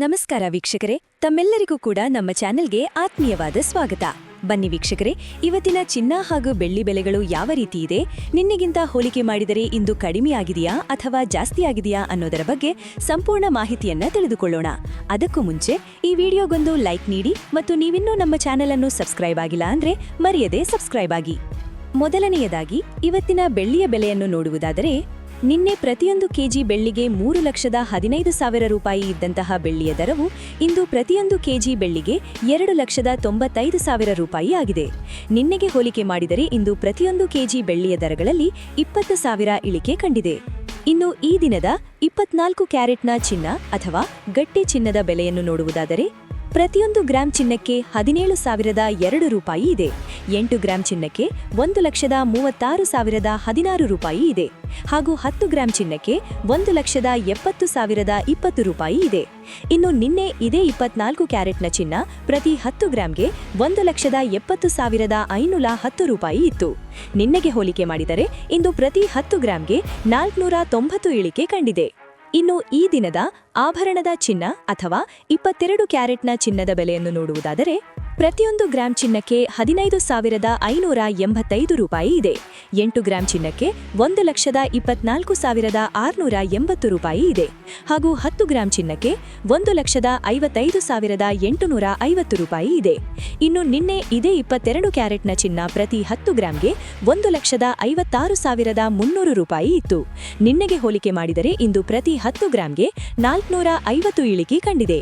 ನಮಸ್ಕಾರ ವೀಕ್ಷಕರೇ, ತಮ್ಮೆಲ್ಲರಿಗೂ ಕೂಡ ನಮ್ಮ ಚಾನೆಲ್ಗೆ ಆತ್ಮೀಯವಾದ ಸ್ವಾಗತ. ಬನ್ನಿ ವೀಕ್ಷಕರೇ, ಇವತ್ತಿನ ಚಿನ್ನ ಹಾಗೂ ಬೆಳ್ಳಿ ಬೆಲೆಗಳು ಯಾವ ರೀತಿ ಇದೆ, ನಿನ್ನೆಗಿಂತ ಹೋಲಿಕೆ ಮಾಡಿದರೆ ಇಂದು ಕಡಿಮೆಯಾಗಿದೆಯಾ ಅಥವಾ ಜಾಸ್ತಿಯಾಗಿದೆಯಾ ಅನ್ನೋದರ ಬಗ್ಗೆ ಸಂಪೂರ್ಣ ಮಾಹಿತಿಯನ್ನ ತಿಳಿದುಕೊಳ್ಳೋಣ. ಅದಕ್ಕೂ ಮುಂಚೆ ಈ ವಿಡಿಯೋಗೊಂದು ಲೈಕ್ ನೀಡಿ ಮತ್ತು ನೀವಿನ್ನೂ ನಮ್ಮ ಚಾನೆಲ್ ಅನ್ನು ಸಬ್ಸ್ಕ್ರೈಬ್ ಆಗಿಲ್ಲ ಅಂದ್ರೆ ಮರೆಯದೆ ಸಬ್ಸ್ಕ್ರೈಬ್ ಆಗಿ. ಮೊದಲನೆಯದಾಗಿ ಇವತ್ತಿನ ಬೆಳ್ಳಿಯ ಬೆಲೆಯನ್ನು ನೋಡುವುದಾದರೆ, ನಿನ್ನೆ ಪ್ರತಿಯೊಂದು ಕೆಜಿ ಬೆಳ್ಳಿಗೆ 3,15,000 ರೂಪಾಯಿ ಇದ್ದಂತಹ ಬೆಳ್ಳಿಯ ದರವು ಇಂದು ಪ್ರತಿಯೊಂದು ಕೆಜಿ ಬೆಳ್ಳಿಗೆ 2,95,000 ರೂಪಾಯಿ ಆಗಿದೆ. ನಿನ್ನೆಗೆ ಹೋಲಿಕೆ ಮಾಡಿದರೆ ಇಂದು ಪ್ರತಿಯೊಂದು ಕೆಜಿ ಬೆಳ್ಳಿಯ ದರಗಳಲ್ಲಿ 20,000 ಇಳಿಕೆ ಕಂಡಿದೆ. ಇನ್ನು ಈ ದಿನದ 24 ಕ್ಯಾರೆಟ್ನ ಚಿನ್ನ ಅಥವಾ ಗಟ್ಟಿ ಚಿನ್ನದ ಬೆಲೆಯನ್ನು ನೋಡುವುದಾದರೆ, ಪ್ರತಿಯೊಂದು ಗ್ರಾಂ ಚಿನ್ನಕ್ಕೆ 17,002 ರೂಪಾಯಿ ಇದೆ. 8 ಗ್ರಾಂ ಚಿನ್ನಕ್ಕೆ 1,36,016 ರೂಪಾಯಿ ಇದೆ ಹಾಗೂ 10 ಗ್ರಾಂ ಚಿನ್ನಕ್ಕೆ 1,70,020 ರೂಪಾಯಿ ಇದೆ. ಇನ್ನು ನಿನ್ನೆ ಇದೇ 24 ಕ್ಯಾರೆಟ್ನ ಚಿನ್ನ ಪ್ರತಿ 10 ಗ್ರಾಂಗೆ 1,70,510 ರೂಪಾಯಿ ಇತ್ತು. ನಿನ್ನೆಗೆ ಹೋಲಿಕೆ ಮಾಡಿದರೆ ಇಂದು ಪ್ರತಿ 10 ಗ್ರಾಂಗೆ 490 ಇಳಿಕೆ ಕಂಡಿದೆ. ಇನ್ನು ಈ ದಿನದ ಆಭರಣದ ಚಿನ್ನ ಅಥವಾ 22 ಕ್ಯಾರೆಟ್ನ ಚಿನ್ನದ ಬೆಲೆಯನ್ನು ನೋಡುವುದಾದರೆ, ಪ್ರತಿಯೊಂದು ಗ್ರಾಂ ಚಿನ್ನಕ್ಕೆ 15,585 ರೂಪಾಯಿ ಇದೆ. 8 ಗ್ರಾಂ ಚಿನ್ನಕ್ಕೆ 1,24,680 ರೂಪಾಯಿ ಇದೆ ಹಾಗೂ 10 ಗ್ರಾಂ ಚಿನ್ನಕ್ಕೆ 1,55,850 ರೂಪಾಯಿ ಇದೆ. ಇನ್ನು ನಿನ್ನೆ ಇದೇ 22 ಕ್ಯಾರೆಟ್ನ ಚಿನ್ನ ಪ್ರತಿ 10 ಗ್ರಾಂಗೆ 1,56,300 ರೂಪಾಯಿ ಇತ್ತು. ನಿನ್ನೆಗೆ ಹೋಲಿಕೆ ಮಾಡಿದರೆ ಇಂದು ಪ್ರತಿ 10 ಗ್ರಾಂಗೆ 450 ಇಳಿಕೆ ಕಂಡಿದೆ.